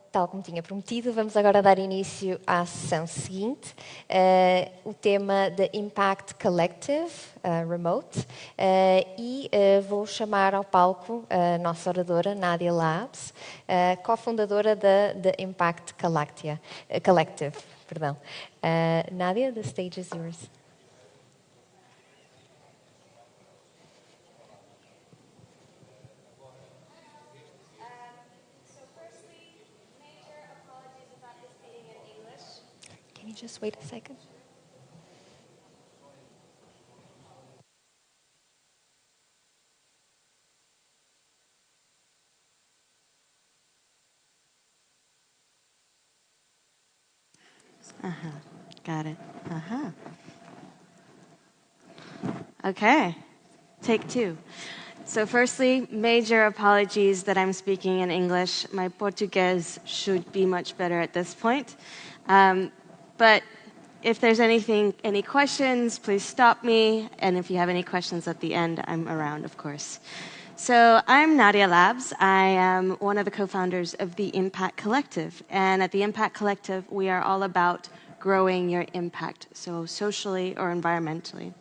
Tal como tinha prometido, vamos agora dar início à sessão seguinte, o tema da Impact Collective, Remote, vou chamar ao palco a nossa oradora, Nadia Labs, cofundadora da Impact Collective. Perdão. Nadia, the stage is yours. Can you just wait a second? Got it. Okay, take two. So firstly, major apologies that I'm speaking in English. My Portuguese should be much better at this point. But if there's any questions, please stop me. And if you have any questions at the end, I'm around, of course. So I'm Nadia Labs. I am one of the co-founders of the Impact Collective. And at the Impact Collective, we are all about growing your impact, so socially or environmentally.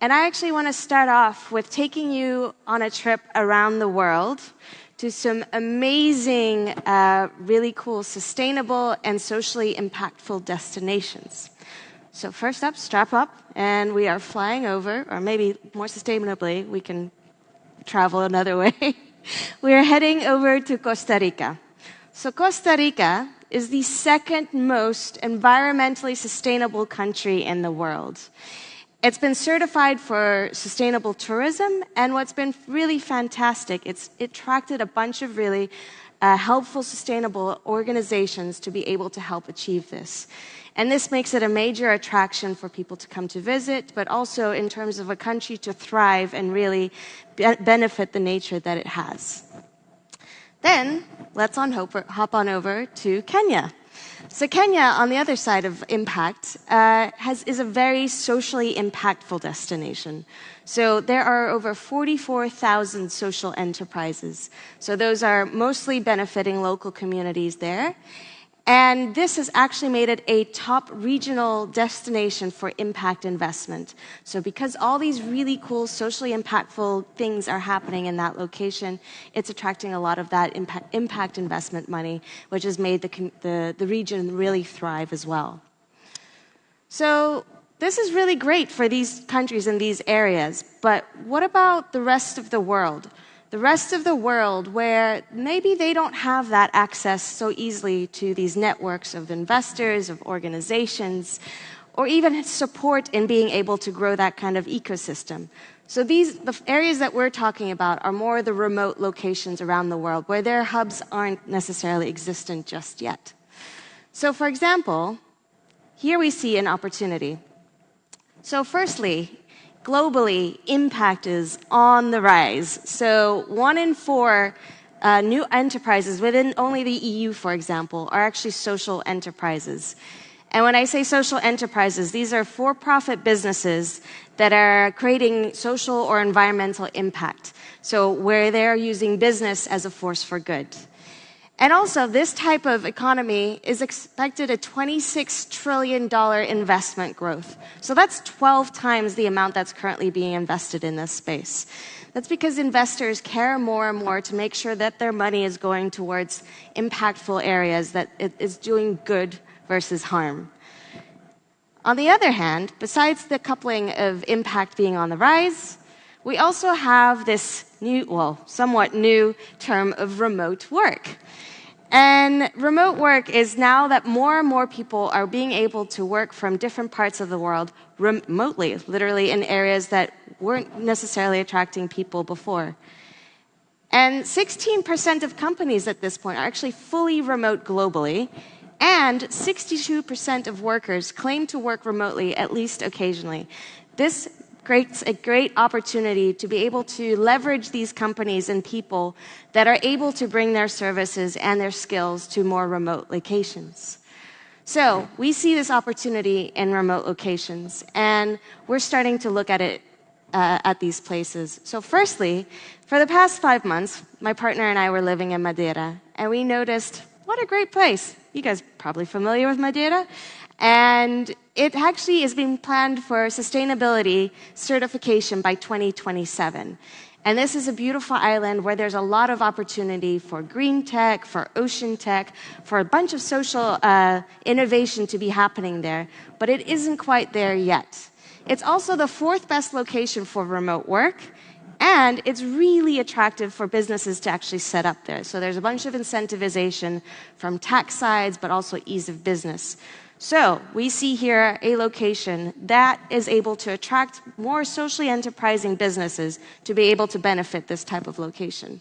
And I actually want to start off with taking you on a trip around the world to some amazing, really cool, sustainable, and socially impactful destinations. So first up, strap up, and we are flying over, or maybe more sustainably, we can travel another way. We are heading over to Costa Rica. So Costa Rica is the second most environmentally sustainable country in the world. It's been certified for sustainable tourism, and what's been really fantastic, it attracted a bunch of really helpful, sustainable organizations to be able to help achieve this. And this makes it a major attraction for people to come to visit, but also in terms of a country to thrive and really benefit the nature that it has. Then, let's hop on over to Kenya. So Kenya, on the other side of impact, is a very socially impactful destination. So there are over 44,000 social enterprises. So those are mostly benefiting local communities there. And this has actually made it a top regional destination for impact investment. So because all these really cool, socially impactful things are happening in that location, it's attracting a lot of that impact investment money, which has made the region really thrive as well. So this is really great for these countries in these areas, but what about the rest of the world? The rest of the world where maybe they don't have that access so easily to these networks of investors, of organizations, or even support in being able to grow that kind of ecosystem. So the areas that we're talking about are more the remote locations around the world where their hubs aren't necessarily existent just yet. So for example, here we see an opportunity. So firstly, globally, impact is on the rise. So 1 in 4 new enterprises within only the EU, for example, are actually social enterprises. And when I say social enterprises, these are for-profit businesses that are creating social or environmental impact. So where they're using business as a force for good. And also, this type of economy is expected a $26 trillion investment growth. So that's 12 times the amount that's currently being invested in this space. That's because investors care more and more to make sure that their money is going towards impactful areas, that it is doing good versus harm. On the other hand, besides the coupling of impact being on the rise, we also have this somewhat new term of remote work. And remote work is now that more and more people are being able to work from different parts of the world remotely, literally in areas that weren't necessarily attracting people before. And 16% of companies at this point are actually fully remote globally, and 62% of workers claim to work remotely at least occasionally. This creates a great opportunity to be able to leverage these companies and people that are able to bring their services and their skills to more remote locations. So we see this opportunity in remote locations, and we're starting to look at it at these places. So firstly, for the past 5 months, my partner and I were living in Madeira, and we noticed, what a great place. You guys are probably familiar with Madeira. And it actually is being planned for sustainability certification by 2027. And this is a beautiful island where there's a lot of opportunity for green tech, for ocean tech, for a bunch of social innovation to be happening there. But it isn't quite there yet. It's also the 4th best location for remote work, and it's really attractive for businesses to actually set up there. So there's a bunch of incentivization from tax sides, but also ease of business. So we see here a location that is able to attract more socially enterprising businesses to be able to benefit this type of location.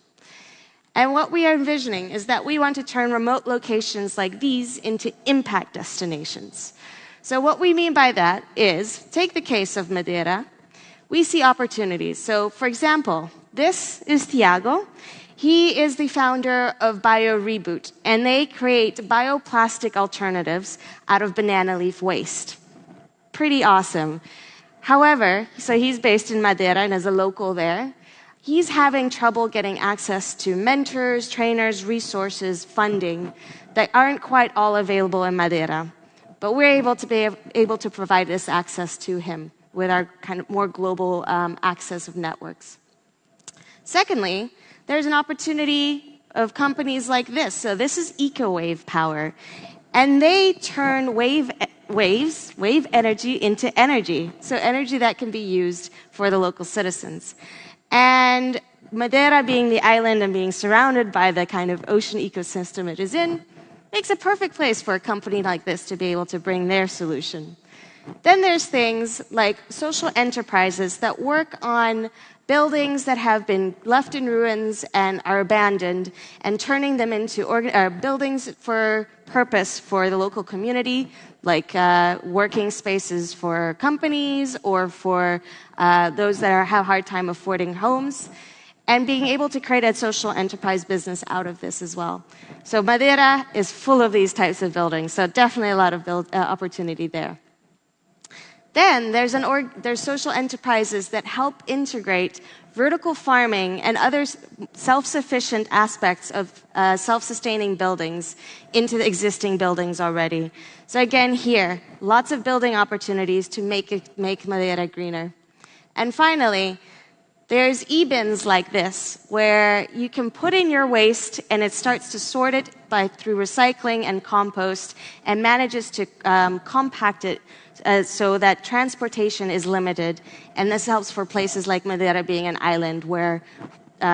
And what we are envisioning is that we want to turn remote locations like these into impact destinations. So what we mean by that is, take the case of Madeira, we see opportunities. So for example, this is Tiago. He is the founder of BioReboot, and they create bioplastic alternatives out of banana leaf waste. Pretty awesome. However, so he's based in Madeira and is a local there. He's having trouble getting access to mentors, trainers, resources, funding that aren't quite all available in Madeira. But we're able to provide this access to him with our kind of more global access of networks. Secondly, there's an opportunity of companies like this. So this is EcoWave Power. And they turn wave energy into energy. So energy that can be used for the local citizens. And Madeira being the island and being surrounded by the kind of ocean ecosystem it is in, makes a perfect place for a company like this to be able to bring their solution. Then there's things like social enterprises that work on buildings that have been left in ruins and are abandoned and turning them into buildings for purpose for the local community, like working spaces for companies or for those that have a hard time affording homes, and being able to create a social enterprise business out of this as well. So Madeira is full of these types of buildings, so definitely a lot of opportunity there. Then there's social enterprises that help integrate vertical farming and other self-sufficient aspects of self-sustaining buildings into the existing buildings already. So again, here, lots of building opportunities to make Madeira greener. And finally, there's e-bins like this, where you can put in your waste and it starts to sort it through recycling and compost and manages to compact it so that transportation is limited. And this helps for places like Madeira being an island where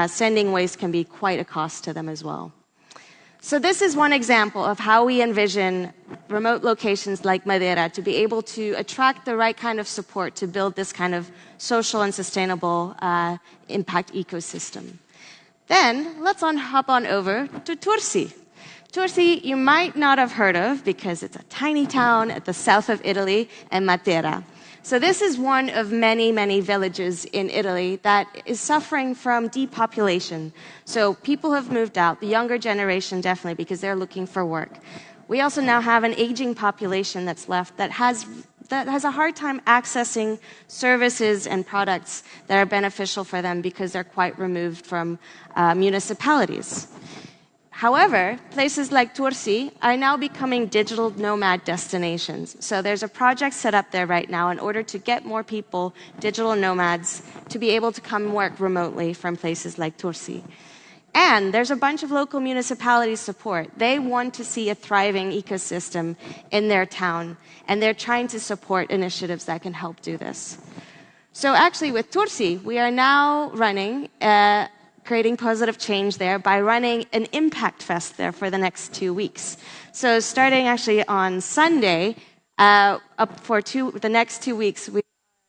sending waste can be quite a cost to them as well. So this is one example of how we envision remote locations like Madeira to be able to attract the right kind of support to build this kind of social and sustainable impact ecosystem. Then let's hop on over to Tursi. Tursi, you might not have heard of because it's a tiny town at the south of Italy and Matera. So this is one of many, many villages in Italy that is suffering from depopulation. So people have moved out, the younger generation definitely, because they're looking for work. We also now have an aging population that's left that has a hard time accessing services and products that are beneficial for them because they're quite removed from municipalities. However, places like Tursi are now becoming digital nomad destinations. So there's a project set up there right now in order to get more people, digital nomads, to be able to come and work remotely from places like Tursi. And there's a bunch of local municipality support. They want to see a thriving ecosystem in their town, and they're trying to support initiatives that can help do this. So actually with Tursi, we are now running creating positive change there by running an Impact Fest there for the next 2 weeks. So starting actually on Sunday, up for the next 2 weeks, we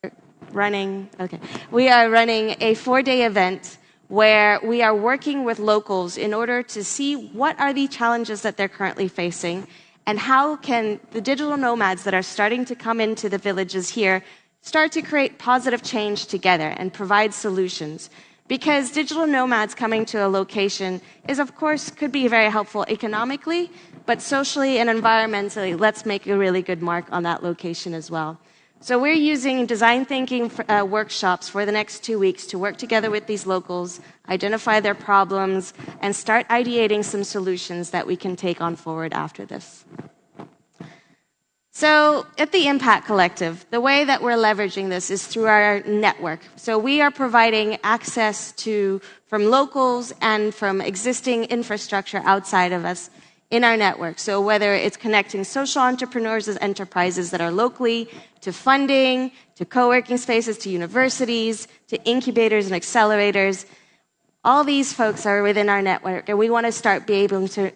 are running a 4-day event where we are working with locals in order to see what are the challenges that they're currently facing and how can the digital nomads that are starting to come into the villages here start to create positive change together and provide solutions. Because digital nomads coming to a location is, of course, could be very helpful economically, but socially and environmentally, let's make a really good mark on that location as well. So we're using design thinking workshops for the next 2 weeks to work together with these locals, identify their problems, and start ideating some solutions that we can take on forward after this. So at the Impact Collective, the way that we're leveraging this is through our network. So we are providing access from locals and from existing infrastructure outside of us in our network. So whether it's connecting social entrepreneurs as enterprises that are locally, to funding, to co-working spaces, to universities, to incubators and accelerators, all these folks are within our network, and we want to start be able to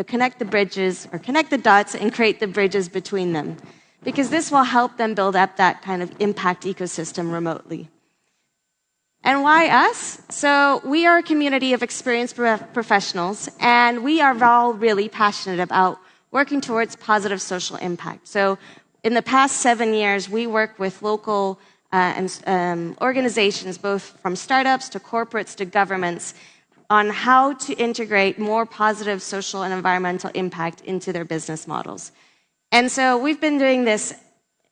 connect the bridges, or connect the dots and create the bridges between them, because this will help them build up that kind of impact ecosystem remotely. And why us? So we are a community of experienced professionals, and we are all really passionate about working towards positive social impact. So in the past 7 years, we work with local organizations, both from startups to corporates to governments, on how to integrate more positive social and environmental impact into their business models. And so we've been doing this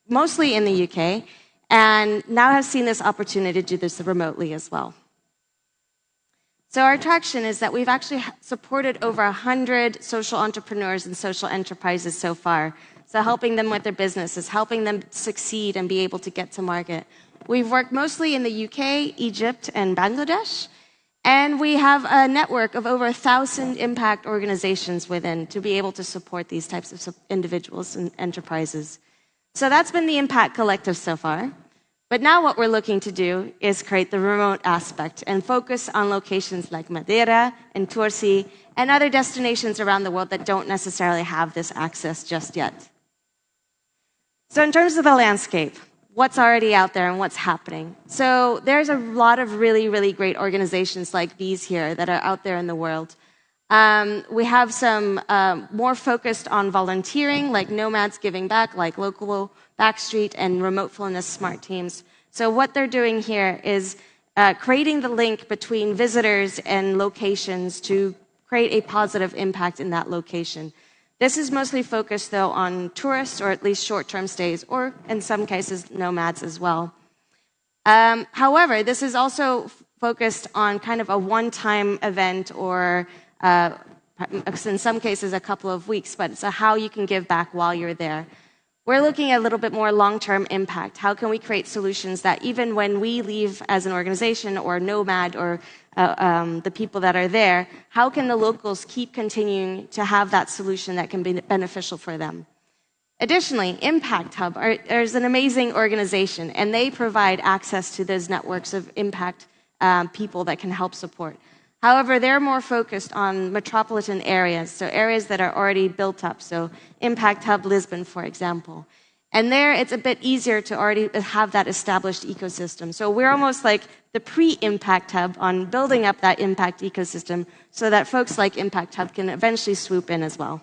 mostly in the UK, and now have seen this opportunity to do this remotely as well. So our traction is that we've actually supported over 100 social entrepreneurs and social enterprises so far. So helping them with their businesses, helping them succeed and be able to get to market. We've worked mostly in the UK, Egypt, and Bangladesh. And we have a network of over 1,000 impact organizations within to be able to support these types of individuals and enterprises. So that's been the Impact Collective so far. But now what we're looking to do is create the remote aspect and focus on locations like Madeira and Torsi and other destinations around the world that don't necessarily have this access just yet. So in terms of the landscape, what's already out there and what's happening? So there's a lot of really, really great organizations like these here that are out there in the world. We have some more focused on volunteering, like Nomads Giving Back, like Local Backstreet, and Remotefulness Smart Teams. So what they're doing here is creating the link between visitors and locations to create a positive impact in that location. This is mostly focused, though, on tourists, or at least short-term stays, or in some cases, nomads as well. However, this is also focused on kind of a one-time event, or in some cases, a couple of weeks, but it's how you can give back while you're there. We're looking at a little bit more long-term impact. How can we create solutions that even when we leave as an organization or Nomad or the people that are there, how can the locals keep continuing to have that solution that can be beneficial for them? Additionally, Impact Hub is an amazing organization, and they provide access to those networks of impact people that can help support. However, they're more focused on metropolitan areas, so areas that are already built up, so Impact Hub Lisbon, for example. And there, it's a bit easier to already have that established ecosystem. So we're almost like the pre-Impact Hub on building up that impact ecosystem so that folks like Impact Hub can eventually swoop in as well.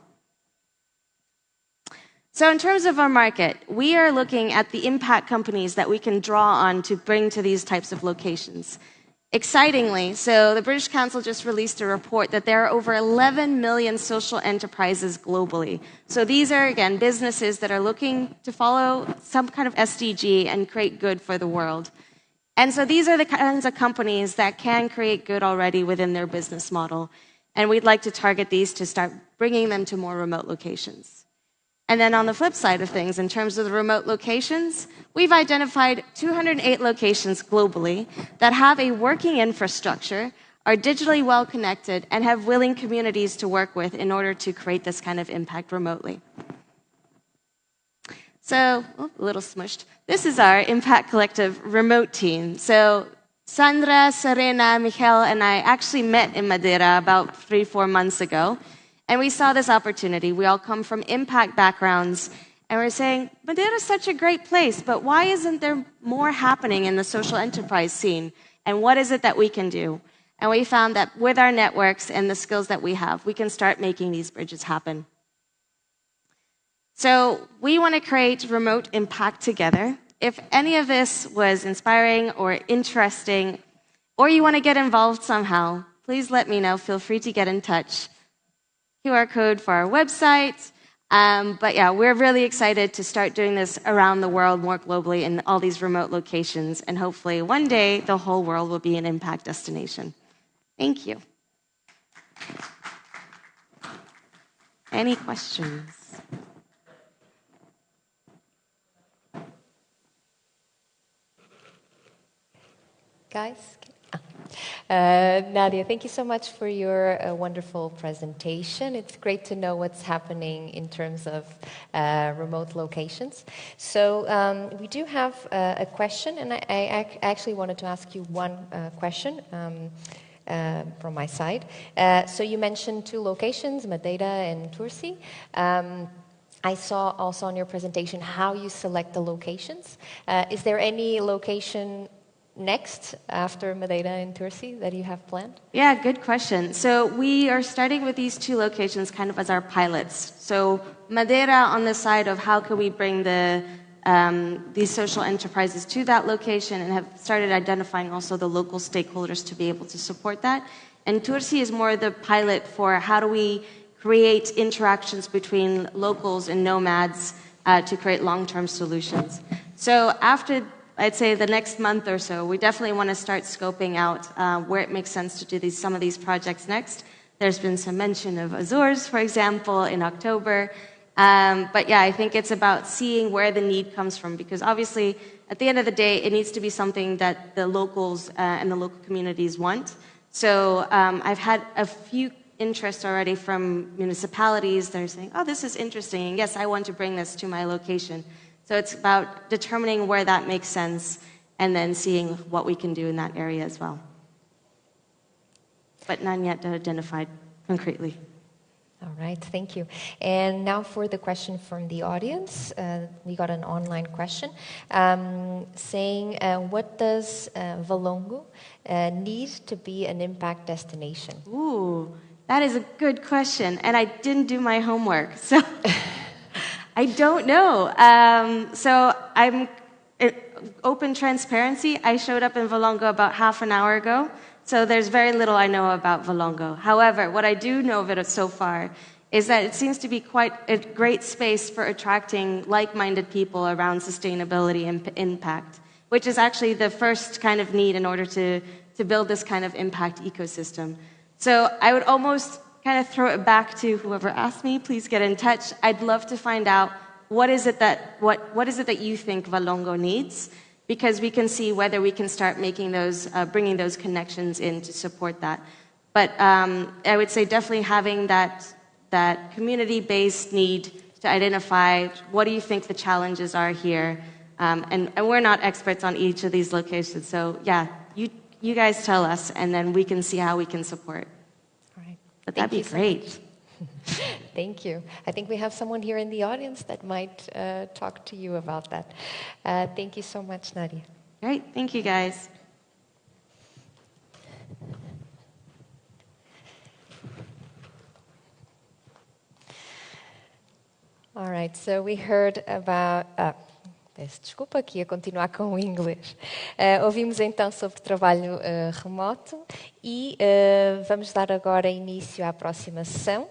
So in terms of our market, we are looking at the impact companies that we can draw on to bring to these types of locations. Excitingly, so the British Council just released a report that there are over 11 million social enterprises globally. So these are, again, businesses that are looking to follow some kind of SDG and create good for the world. And so these are the kinds of companies that can create good already within their business model. And we'd like to target these to start bringing them to more remote locations. And then on the flip side of things, in terms of the remote locations, we've identified 208 locations globally that have a working infrastructure, are digitally well connected, and have willing communities to work with in order to create this kind of impact remotely. So, a little smushed. This is our Impact Collective remote team. So Sandra, Serena, Michel, and I actually met in Madeira about 3-4 months ago. And we saw this opportunity. We all come from impact backgrounds. And we're saying, Madeira is such a great place, but why isn't there more happening in the social enterprise scene? And what is it that we can do? And we found that with our networks and the skills that we have, we can start making these bridges happen. So we want to create remote impact together. If any of this was inspiring or interesting, or you want to get involved somehow, please let me know. Feel free to get in touch. QR code for our website. But yeah, we're really excited to start doing this around the world more globally in all these remote locations. And hopefully one day the whole world will be an impact destination. Thank you. Any questions? Guys? Nadia, thank you so much for your wonderful presentation. It's great to know what's happening in terms of remote locations. So we do have a question, and I actually wanted to ask you one question from my side. So you mentioned 2 locations, Madeira and Tursi. I saw also on your presentation how you select the locations. Is there any location next after Madeira and Tursi that you have planned? Yeah, good question. So we are starting with these 2 locations kind of as our pilots. So Madeira on the side of how can we bring these social enterprises to that location, and have started identifying also the local stakeholders to be able to support that. And Tursi is more the pilot for how do we create interactions between locals and nomads to create long-term solutions. So after, I'd say, the next month or so, we definitely want to start scoping out where it makes sense to do some of these projects next. There's been some mention of Azores, for example, in October. But yeah, I think it's about seeing where the need comes from, because obviously, at the end of the day, it needs to be something that the locals and the local communities want. So I've had a few interests already from municipalities that are saying, oh, this is interesting, and yes, I want to bring this to my location. So it's about determining where that makes sense and then seeing what we can do in that area as well. But none yet identified concretely. All right, thank you. And now for the question from the audience. We got an online question saying, what does Valongo need to be an impact destination? Ooh, that is a good question, and I didn't do my homework, so I don't know. So I'm open transparency. I showed up in Valongo about half an hour ago, so there's very little I know about Valongo. However, what I do know of it so far is that it seems to be quite a great space for attracting like-minded people around sustainability and impact, which is actually the first kind of need in order to build this kind of impact ecosystem. So I would almost kind of throw it back to whoever asked me. Please get in touch. I'd love to find out what is it that you think Valongo needs, because we can see whether we can start making those, bringing those connections in to support that. But I would say definitely having that community-based need to identify what do you think the challenges are here, and we're not experts on each of these locations. So yeah, you guys tell us, and then we can see how we can support. All right. But that'd be great. Thank you. I think we have someone here in the audience that might talk to you about that. Thank you so much, Nadia. Great. Thank you, guys. All right, so we heard about... peço desculpa, que ia continuar com o inglês. Ouvimos então sobre trabalho remoto e vamos dar agora início à próxima sessão,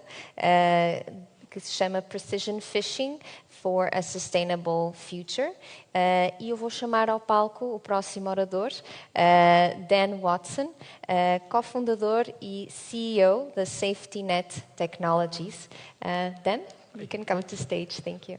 que se chama Precision Fishing for a Sustainable Future. E eu vou chamar ao palco o próximo orador, Dan Watson, cofundador e CEO da Safety Net Technologies. Dan, you can come to stage. Thank you.